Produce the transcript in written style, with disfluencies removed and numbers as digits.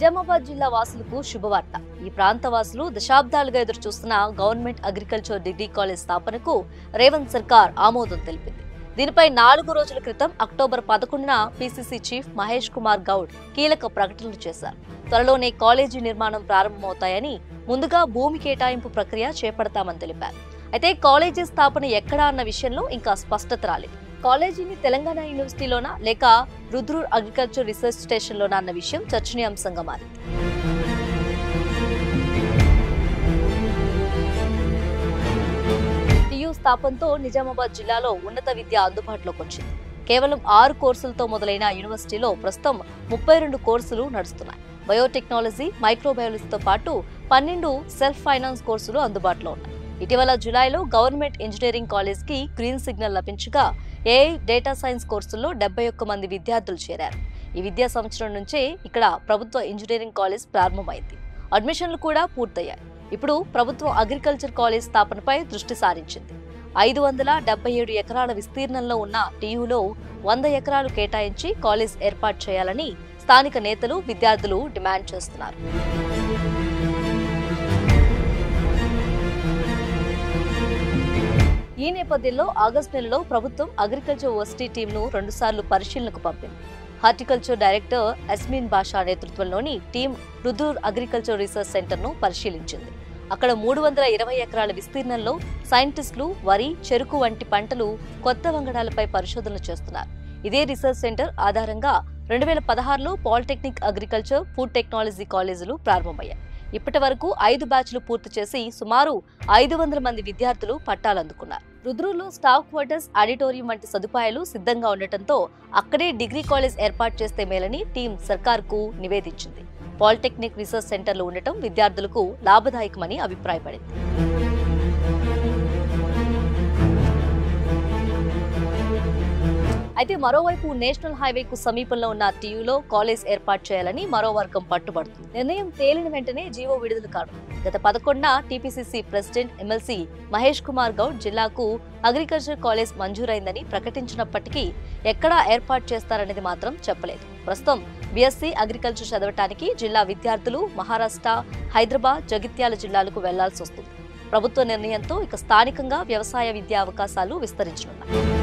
నిజామాబాద్ జిల్లా వాసులకు శుభవార్త. ఈ ప్రాంత వాసులు దశాబ్దాలుగా ఎదురు చూస్తున్న గవర్నమెంట్ అగ్రికల్చర్ డిగ్రీ కాలేజ్ స్థాపనకు రేవంత్ సర్కార్ ఆమోదం తెలిపింది. దీనిపై 4 రోజుల క్రితం అక్టోబర్ 11న పీసీసీ చీఫ్ మహేష్ కుమార్ గౌడ్ కీలక ప్రకటనలు చేశారు. త్వరలోనే కాలేజీ నిర్మాణం ప్రారంభమవుతాయని, ముందుగా భూమి కేటాయింపు ప్రక్రియ చేపడతామని తెలిపారు. అయితే కాలేజీ స్థాపన ఎక్కడా అన్న విషయంలో ఇంకా స్పష్టత రాలేదు. కాలేజీని తెలంగాణ యూనివర్సిటీలోనా లేక రుద్రూర్ అగ్రికల్చర్ రీసెర్చ్ స్టేషన్లోనా అన్న విషయం చర్చనీయాంశంగా మారింది. టీయూ స్థాపనతో నిజామాబాద్ జిల్లాలో ఉన్నత విద్య అందుబాటులోకి వచ్చింది. కేవలం 6 కోర్సులతో మొదలైన యూనివర్సిటీలో ప్రస్తుతం 32 కోర్సులు నడుస్తున్నాయి. బయోటెక్నాలజీ, మైక్రోబయాలజీతో పాటు 12 సెల్ఫ్ ఫైనాన్స్ కోర్సులు అందుబాటులో ఉన్నాయి. ఇటీవల జులైలో గవర్నమెంట్ ఇంజనీరింగ్ కాలేజ్ కి గ్రీన్ సిగ్నల్ లభించగా ఏఐ, డేటా సైన్స్ కోర్సుల్లో 71 మంది విద్యార్థులు చేరారు. ఈ విద్యా సంవత్సరం నుంచే ఇక్కడ ప్రభుత్వ ఇంజనీరింగ్ కాలేజ్ ప్రారంభమైంది. అడ్మిషన్లు కూడా పూర్తయ్యాయి. ఇప్పుడు ప్రభుత్వం అగ్రికల్చర్ కాలేజ్ స్థాపనపై దృష్టి సారించింది. 577 ఎకరాల విస్తీర్ణంలో ఉన్న టీయూలో 100 ఎకరాలు కేటాయించి కాలేజ్ ఏర్పాటు చేయాలని స్థానిక నేతలు, విద్యార్థులు డిమాండ్ చేస్తున్నారు. ఈ నేపథ్యంలో ఆగస్టు నెలలో ప్రభుత్వం అగ్రికల్చర్ వర్సిటీ టీంను 2 సార్లు పరిశీలనకు పంపింది. హార్టికల్చర్ డైరెక్టర్ యస్మిన్ బాషా నేతృత్వంలోని టీం రుద్రూర్ అగ్రికల్చర్ రీసెర్చ్ సెంటర్ను పరిశీలించింది. అక్కడ 320 ఎకరాల విస్తీర్ణంలో సైంటిస్టులు వరి, చెరుకు వంటి పంటలు, కొత్త వంగడాలపై పరిశోధనలు చేస్తున్నారు. ఇదే రీసెర్చ్ సెంటర్ ఆధారంగా 2016లో పాలిటెక్నిక్ అగ్రికల్చర్, ఫుడ్ టెక్నాలజీ కాలేజీలు ప్రారంభమయ్యాయి. ఇప్పటి వరకు 5 బ్యాచ్లు పూర్తి చేసి సుమారు 500 మంది విద్యార్థులు పట్టాలందుకున్నారు. రుద్రూర్లో స్టాఫ్ క్వార్టర్స్, ఆడిటోరియం వంటి సదుపాయాలు సిద్ధంగా ఉండటంతో అక్కడే డిగ్రీ కాలేజ్ ఏర్పాటు చేస్తే మేలని టీం సర్కార్కు నివేదించింది. పాలిటెక్నిక్ రీసెర్చ్ సెంటర్లు ఉండటం విద్యార్థులకు లాభదాయకమని అభిప్రాయపడింది. అయితే మరోవైపు నేషనల్ హైవేకు సమీపంలో ఉన్న టీయూలో కాలేజ్ ఏర్పాటు చేయాలని మరో వర్గం పట్టుబడుతుంది. నిర్ణయం తేలిన వెంటనే జీవో విడుదల కావడం. గత 11న TPCC president MLC Mahesh Kumar Goud జిల్లాకు అగ్రికల్చర్ కాలేజ్ మంజూరైందని ప్రకటించినప్పటికీ ఎక్కడా ఏర్పాటు చేస్తారనేది మాత్రం చెప్పలేదు. ప్రస్తుతం బీఎస్సీ అగ్రికల్చర్ చదవటానికి జిల్లా విద్యార్థులు మహారాష్ట్ర, హైదరాబాద్, జగిత్యాల జిల్లాలకు వెళ్లాల్సి వస్తుంది. ప్రభుత్వ నిర్ణయంతో ఇక స్థానికంగా వ్యవసాయ విద్యా అవకాశాలు విస్తరించనున్నాయి.